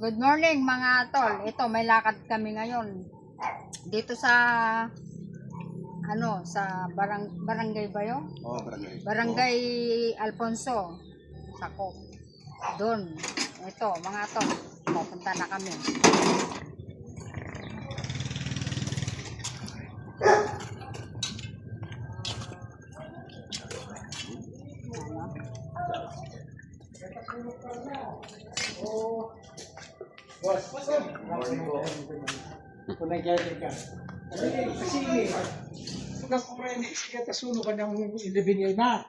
Good morning mga tol. Ito may lakad kami ngayon. Dito sa sa barangay ba 'yon? Oh, barangay. Barangay Alfonso. Sako. Doon. Ito mga tol. Pupunta na kami. Morning po. Kasi pagka kumrene siya tasulo ka ng ilibingay na.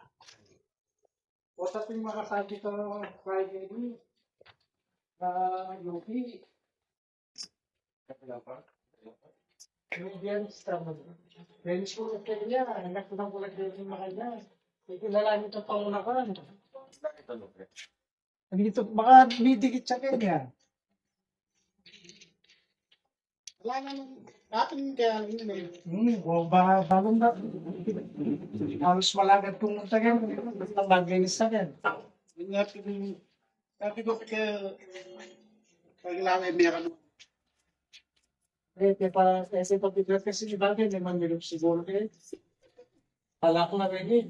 O sa tuwing makasabi ka Friday ni UP. Canadian Stammer. Then school of Kenya, anak ko ng kulag din yung makanya. Kilala nito pangunakan. Dito, baka didikit sa Kenya. Wala naman. Dating kaya yun eh. Bagong na. Halos malagad pumunta yan. Basta maginis na yan. Sabi ko kailangan meron. Kaya para kasi pag-ibig kasi di ba din, naman nilog siguro kayo. Pala ko na rin eh.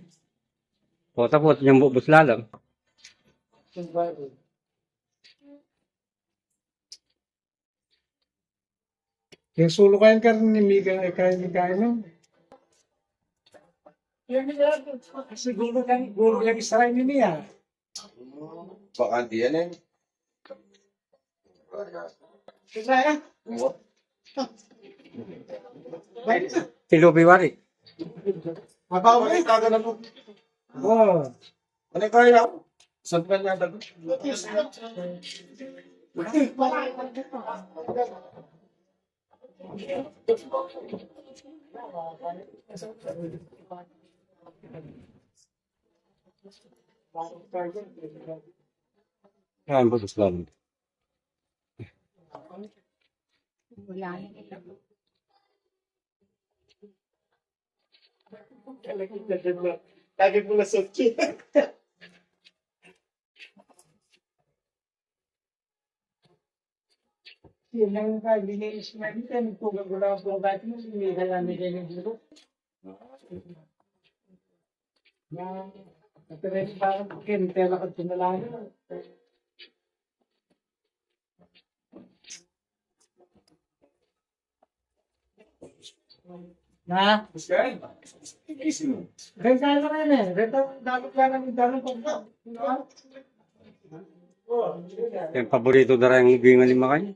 O tapos yung bubus lalang. Yung Bible. Yung sulo kayo ka rin ni Mika, kayo ni Kaino. Siguro yung Israel niya. Baka di yan eh. Israel? Tilubiwari. Mabaw Bakit ka? kaga na po? Oo. Ano kaya ako? Saan ka niya dagot? Yan bubus lalang. Wala. Lagi mo na sa Yun lang ka, linis na dito. Kung gagawin ang bagay mo, hindi ka lang nilinin dito. Ito rin parang kinitela ka tinalahin. Na? Renta na rin eh. Renta, dapat lang ang dalong pagka. Yung paborito na rin yung gingan ni Makanya.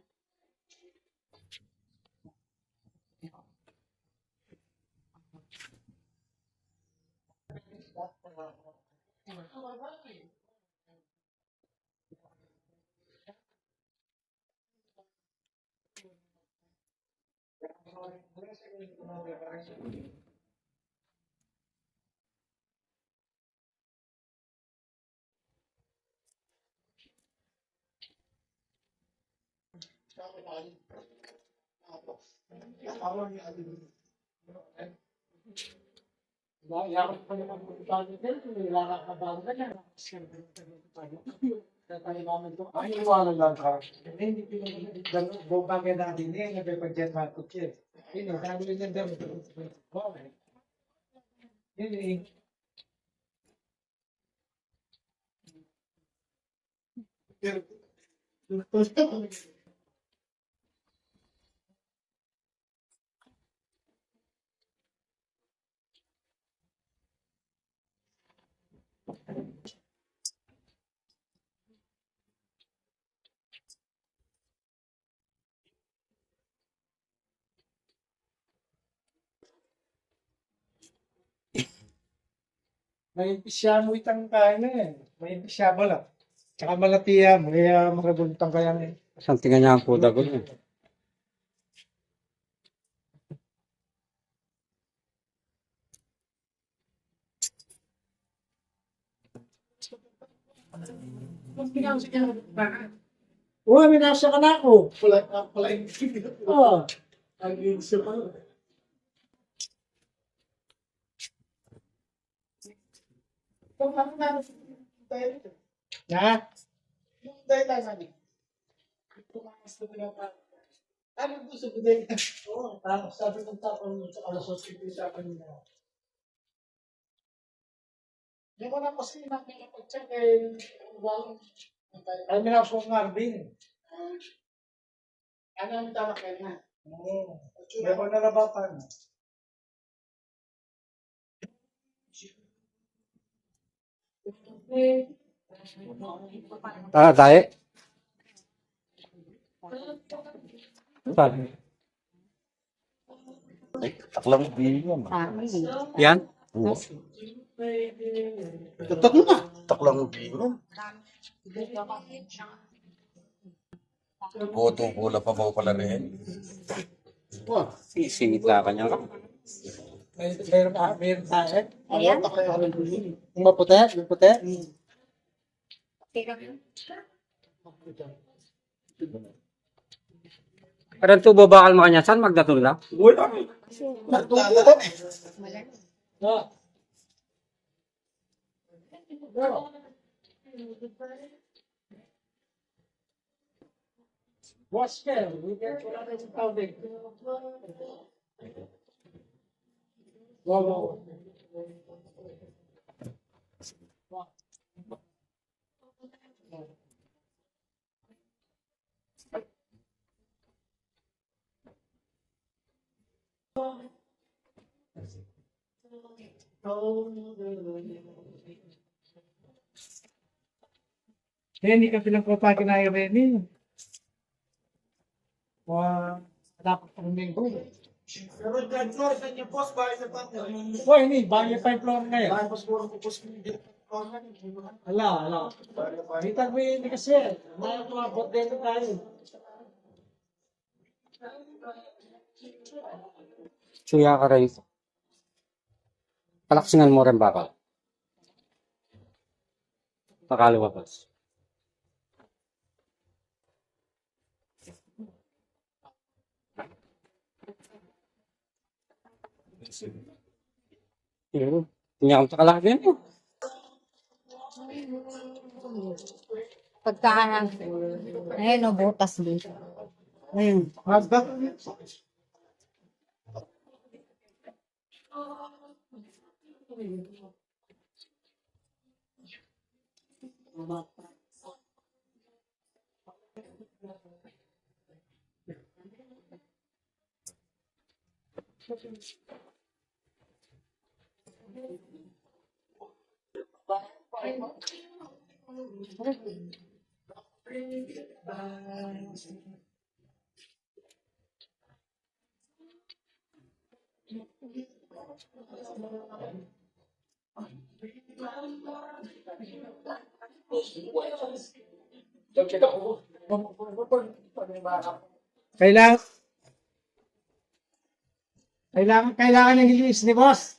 Yakap pa naman kung tayo din, wala ka ba na yan? Tatay namin ito. Ay, iwanan lang ka. Hindi pinag bumagay natin eh, nagpapagyan matot yan. Yun eh, dami rin yung dami. Yun eh. May pisya mo itang kain eh. May pisya ba lang? Tsaka malatiya mo, kaya makabuntang kaya eh. Saan tingnan niya ang puda ko niya? Oo, minasa ka na ako. Pala yung Oo. Ang inso pa. Ha? Yung dahil lang namin. tumakas na pinapag. Ano gusto ko din? Oo, tapos sabi ng tapon mo sa alas 8 sa akin na. Hindi ko na kasi nakikipag-check eh. Walang. Ay, minapos ko nga din. Ano ang tawag kayo na? Oo. Hindi ko nalabatan. Tayo. Saan? Taklang bilyon. Yan? Taklang bilyon. Boto bola pa mo pala rin. Sisingit lang kanya. Meron tayo. Ayan. Yung maputi? Yung puti? Parang tubo bakal mo kanya. Saan magdatula? Wala. Ah. Watch them. We get what I'm pounding. Wow. Hindi ka pinagpapagin na yung Remy. Wah, dapat pang linggo. Pero dyan floor sa inyo boss, bahay sa pantay. Wah, ini, bahay pa yung floor na yan. Bahay mas puro pupus Ala. Kita mo yun kasi. Mga tumabot din tayo. Suya ka rin. Palaksingan mo rin bakal. Pakalawabas. Yun. Tingnan ko sa kalaki yan. Pagkaan. Ayun, o, butas din. Ayun. Hagda. Kailangan kailangan ng release ni boss.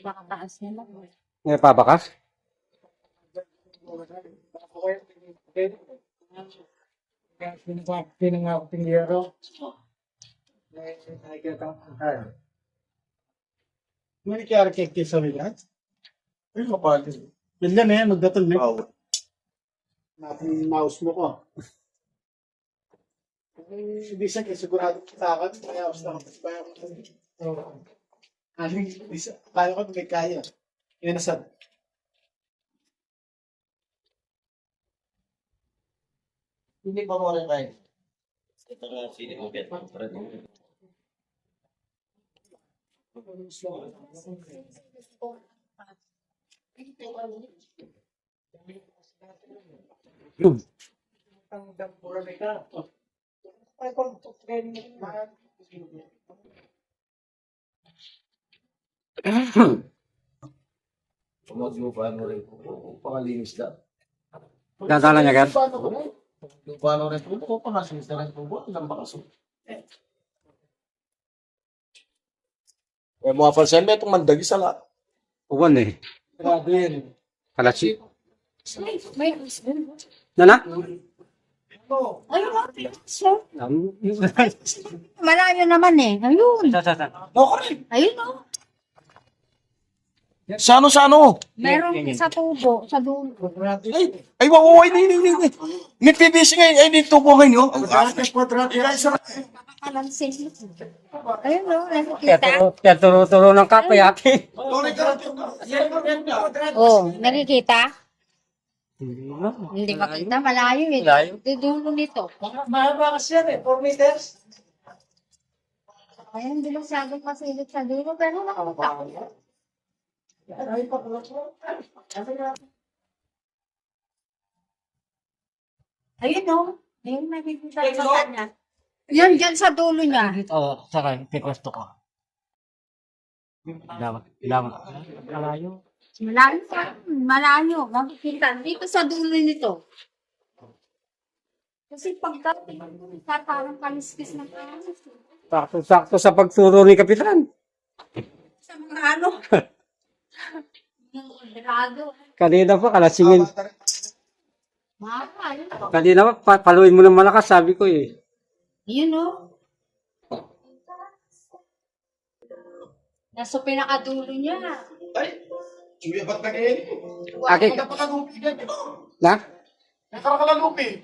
Baka taas nila. May pabakas? Pinangako pingyero. May kaya kay sa bilat? Ay, kapatid. Bilyan eh, magdatol na. Wow. Natin mouse mo ko. Hindi siya kasi sigurado sa akin. Kaya ako sa akin. Kaya ko may kaya. Inasad. Hindi pa mo rin kaya. Ito nga, sili mo bet. Ang dampura ka. Ay, kung tutukin mo. Lupa mo rin po. Pangalinis na. Dadala niya, Kat? Lupa mo rin po. Pangalinis na rin po. Ilang bakas. Eh, mga pansin, may itong mandagi sa lahat. Uwan eh. Grabe yan. Kalatsi. May Nana? ayun o. Malayo naman eh. Ayun. No, correct. Ayun o. Sa ano? Meron sa tubo, sa dulo. Ay, wow, ay, may PVC ngayon, ay, dito po ngayon, Kalansin. Ayun o. Nakikita. Kaya turo-turo ng kape, ate. Oh, nakikita? Hindi makita. Malayo eh. Malayo. Dulo nito. Mahaba kasi yan eh. 4 meters. Ayun, hindi masyadong masilip sa dulo. Pero nakakita ko. Ay, pakulot mo. Ayun o. Ayun, nakikita sa kanya. Yan, dyan sa dulo niya. Oo, saka pekwesto ko. Lama. Malayo. Malayo pa. Malayo. Makikita. Dito sa dulo nito. Kasi pagka parang kaliskis na kalis. Sakto sa pagturo ni Kapitan. Sa mga ano. Yung moderado. Kanina pa, kalasingin. Mahal. Kanina pa, paluin mo ng malakas, sabi ko eh. Yun o. Nasa pinakadulo niya. Ay, suya ba't nag-e? Aki, Napakalupi yan. na? Nakakalalupi.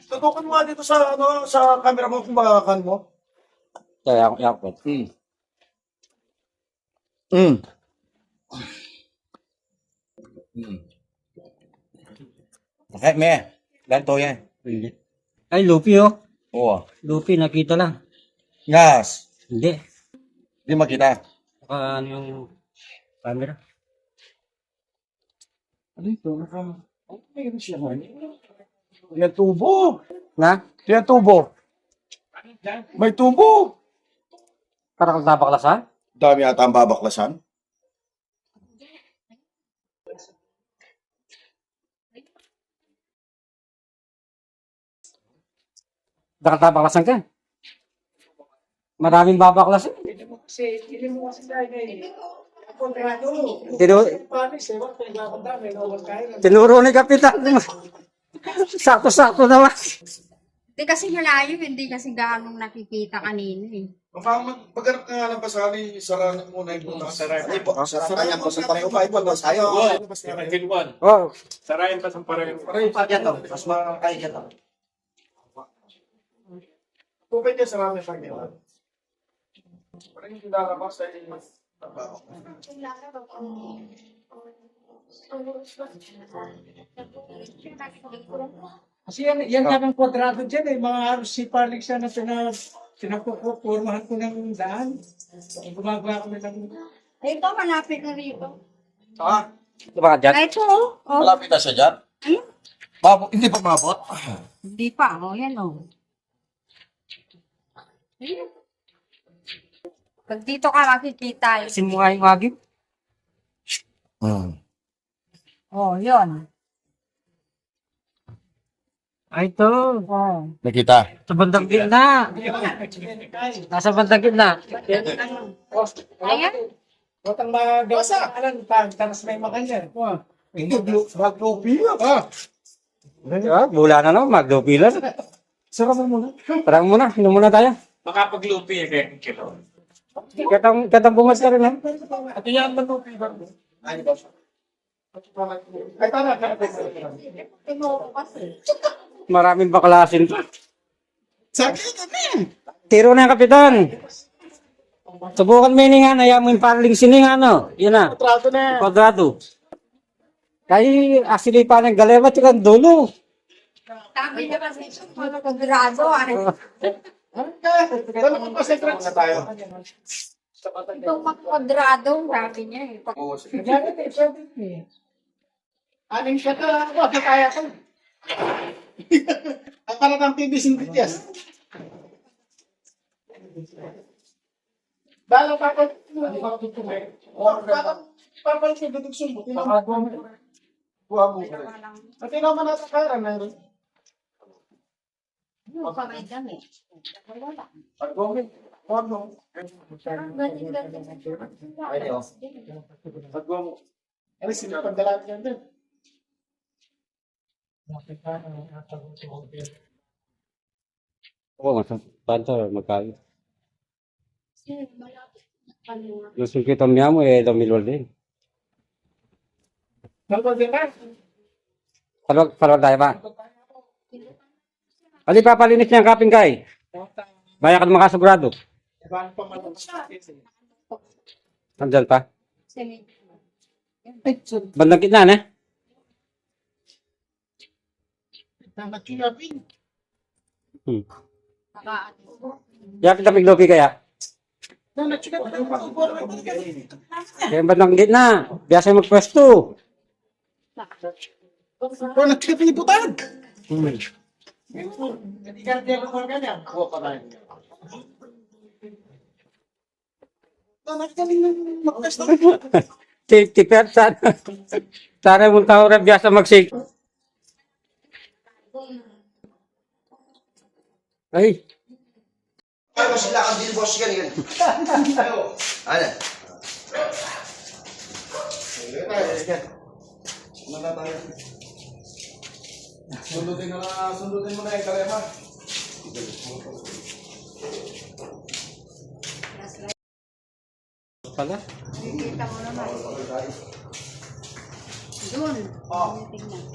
Tutukan mo nga dito sa, sa camera mo kung makakan mo. Kaya ako. Okay, me. Ganto yan. Ay, Lupi oh. Oo. Lupi, nakita lang. Yes. Hindi. Hindi makita. Ano yung camera? Ano ito? Mayroon siya man. Yan tubo. Na? Yan tubo. May tubo. Parang nabaklasan? Dami ata ang babaklasan. Nakatabakasan ka. Maraming babaklasan. Hindi mo kasi tayo eh. Kontrado. Panis eh. Wag tayo gaganda. May nawag kayo. Tinuro ni Kapitan. Sakto-sakto naman. Hindi kasi malayo. Hindi kasi gaano nakikita kanina eh. Maghanap ka nga ng pasali, saranin muna yung butas. Ay po, sarayan po sa pareho pa. Ipon, mas tayo. Oh, Sarayan pa sa pareho. Pareho pa dyan to. Mas makakaya dyan to. Tupay niya sarami sa gila. Parang yung lalabas ay trabaho. Kasi yan ang kwadrado dyan eh. Mga halos si Parlik siya na pinapupurmahan ko ng daan. Gumagawa kami ng... Ay, ito, malapit na rito. Ha? ito ba ka dyan? Ay, ito oh. Oh. Malapit na siya dyan? Ayun. Hindi pa mabot? Hindi pa. Oh, yan oh. Ayun. Pag dito ka makikita. Sin mo nga yung agip. Oh, yun. Ay, ito. Oh. Nakita. Sa bandang gitna. Nasa bandang gitna. Ayan. Huwag ang magagalan pa. Tapos may makanyan. Maglupi ah. Diba? Bula na naman, magdopilan. Sarap mo muna. Parang muna, inom muna tayo. Makapaglupi eh, kaya kilo. Katang bungas ka rin ha. Ito yan maglupi ba? Ay, ba siya? Ay, tara. Tinuro kasi. Maraming baklasin pa. Sabi kami. Tiro na yung Kapitan. Subukan mo hiningan, ayaw mo yung parling siningan, no? Yun na. Trato na. Kwadrado. Kaya actually pa ng galera, tsaka ang dulo. Sabi niya kasi ito, mga kwadrado. Dalawa pa sa trans na tayo. Itong mga kwadrado, sabi niya eh. Pag Oo, sige. Kaya ito, eh. Aning siya ka, wala kaya ko. Ang parang PVC bityas. Balo pa ko. Ano ba ito tuloy? Papal ko dudug sumbo. Buha mo. At naman nasa kara na rin. may dami. Wala. Pag-gawin. Huwag mo. Ganyan. Ay, oh. Pag-gawin mo. Ano sila pagdalaan yan din? Oo, mas panto, magkain. Yung sungkit ang miya mo, lumilwal din. Nalwag din ka? Palwag tayo ba? Ali, papalinis niya ang kaping kay. Baya ka makasagurado. Ibang pamalas. Nandyan pa. Ay, so, Bandang kitna, ne? nakakiyabing. Kaya kita miglopi kaya. Nakakiyabing. Kaya bandang gitna. Biasa magpwesto. Nakakiyabing iputan. Hmm. Hindi ka rin ako ganyan. Oo, patayin. Nakakiyabing magpesto. Safety first, sana mong tao rin biasa mag-shake. Ay, Ano sila ang din boss ganyan? Ano? Sundutin mo na yung kalema. pala. Kita mo naman. Doon. Tingnan.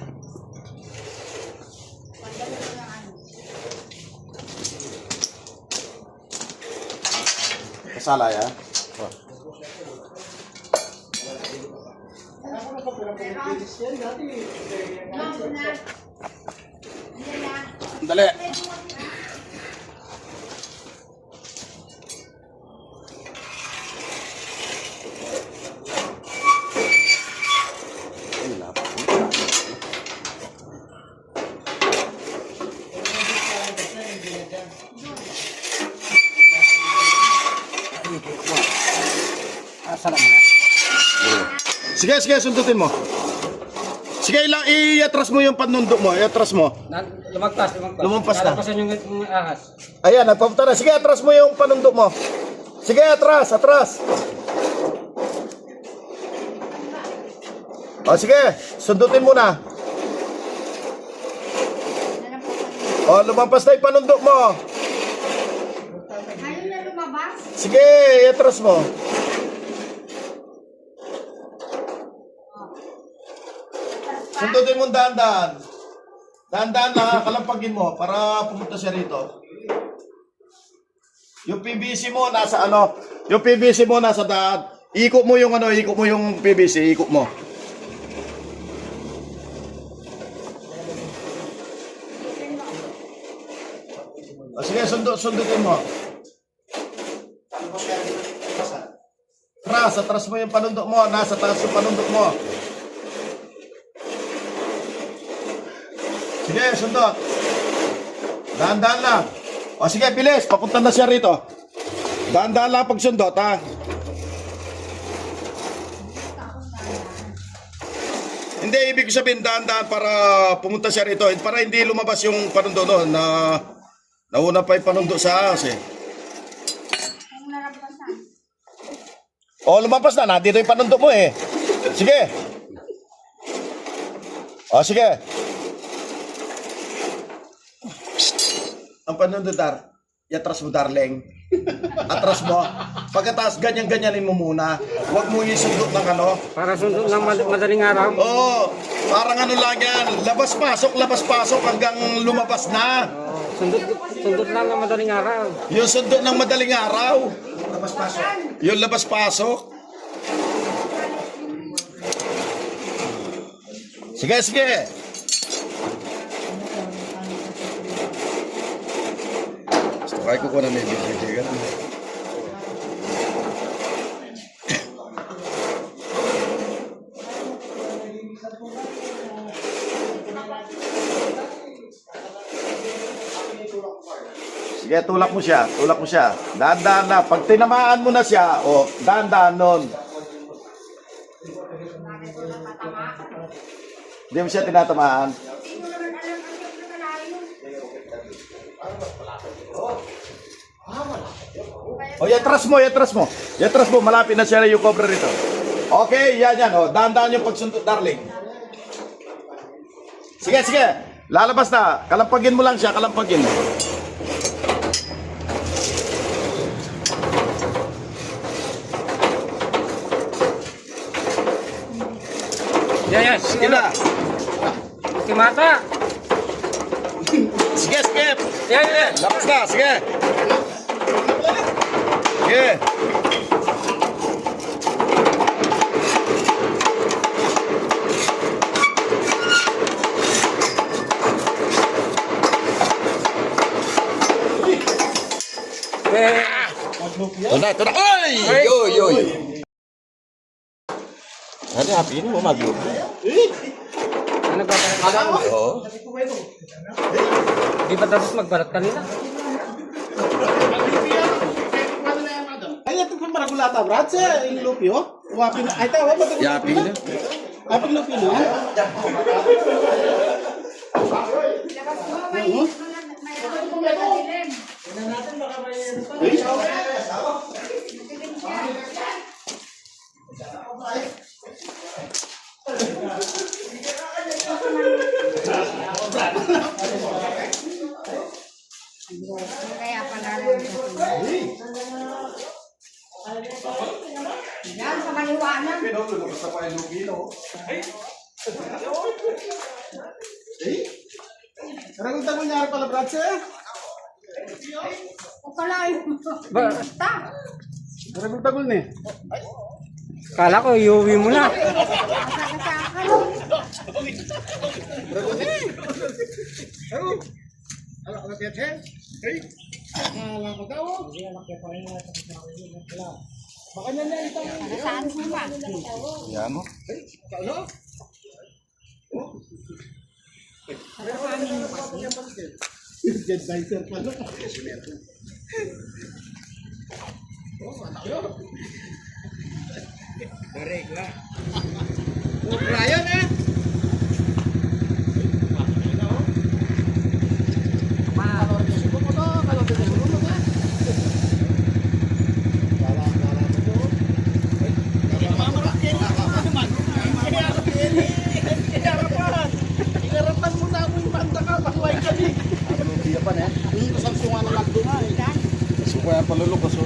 Pandalo mo na ano. Kasala ya? Dali. Sige, sige, sundutin mo. Sige, i-atras mo yung panundok mo. I-atras mo. Lumagpas. Lumampas na. Lalapasan yung ahas. Ayan, nagpapunta na. Sige, atras mo yung panundok mo. Sige, atras, atras. O, sige, sundutin mo na. O, lumampas na yung panundok mo. Ayaw na lumabas? Sige, i-atras mo. Sundutin mo dahan-dahan. Dahan-dahan lang, kalampagin mo para pumunta siya rito. Yung PVC mo nasa ano, yung PVC mo nasa daan. Ikot mo yung ano, ikot mo yung PVC, ikot mo. O sige, sundutin mo. Atras mo yung panundok mo, nasa taas yung panundok mo. Sige, sundot. Dahan-dahan lang. O sige, bilis. Papunta na siya rito. Dahan-dahan lang pagsundot, ha? Hindi, ibig sabihin dahan-dahan para pumunta siya rito. Para hindi lumabas yung panundo noon na nauna pa yung panundo sa ahas, eh. O, lumabas na. Nandito yung panundo mo, eh. Sige. O, sige. Ang panundod, i-atras mo, darling. Atras mo. Pagkatapos, ganyan-ganyanin mo muna. Huwag mo isundot ng ano. Para sundot ng madaling araw. Oo, parang ano lang yan. Labas-pasok hanggang lumabas na. Sundot lang ng madaling araw. Yung sundot ng madaling araw. Yung labas-pasok. Sige, sige. Gusto kayo ko na may bibigyan. Sige, tulak mo siya. Tulak mo siya. Dahan-dahan na. Pag tinamaan mo na siya, dahan-dahan nun. Hindi mo siya tinatamaan. Yatras mo, yatras mo. Yatras mo, malapit na siya yung cobra rito. Okay, yan. Dahan-dahan yung pagsuntok, darling. Sige. Lalabas na. Kalampagin mo lang siya, kalampagin. Yes, Sige na. si Mata. Sige. Yes. Lapas na, sige. Sige. Ito na. Oy! Ano, happy mo, mag-look. Ano ba? Oo. Di ba tapos magbarat kanina? Ay, ito pa maragulata, brad. Sa yung lupyo. Wapin na. Ay, tawa ba ito? Yapi na. Wapin lupyo na. Kaya panalo. Yan, sa maliwanag. Maragulata mo niya pala, brad. Huwag ka lang. Basta. Maragulata mo ni. Kala ko, iuwi mo na. Kasakasakan. Saan mo ba? Yan mo. Advisor pala. Ryan eh. Inarapan mo na ako yung banda ka, pakuhay ka di. Hindi pa na. Kasang sunga na magdungan. Suko yan palulok kaso.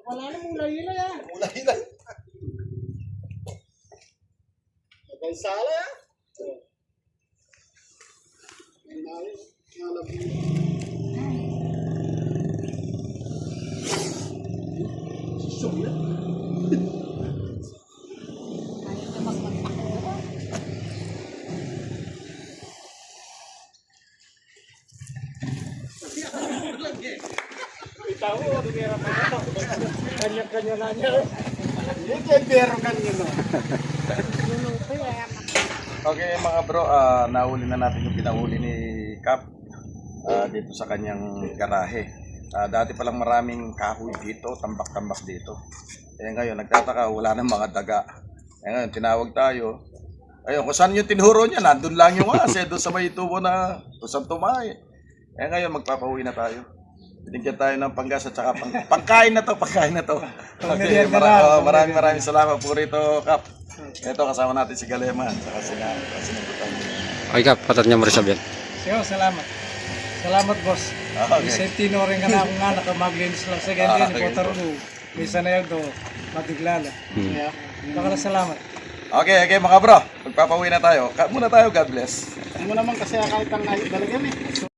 Wala na mula hila ya. Mula hila. Nagay sala ya. Kanya-kanya na niya. Hindi pero kanya no. Okay mga bro, nahuli na natin yung pinahuli ni Cap dito sa kanyang garahe. Dati palang maraming kahoy dito, tambak-tambak dito. Ngayon, nagtataka, wala nang mga daga. Ngayon, tinawag tayo. Ayun, kung saan yung tinuro niya, nandun lang yung kasi doon sa may tubo na tusang tumay. Ngayon, magpapauwi na tayo. Binigyan tayo ng panggas at saka pangkain na to. Okay, maraming salamat po rito, Cap. Ito, kasama natin si Galema at saka sinabutan. Okay ka, patat niya mo rin sabihin. Yo, salamat. Salamat boss. Okay. Isentino rin ka na akong nga nakamaglinis lang sa ganyan. Ipotaro mo. Misa na yun to. Matiglala. Baka salamat. Okay, mga bro. Magpapauwi na tayo. Cut muna tayo, God bless. Ano mo naman kasi kahit ang nahit talaga eh.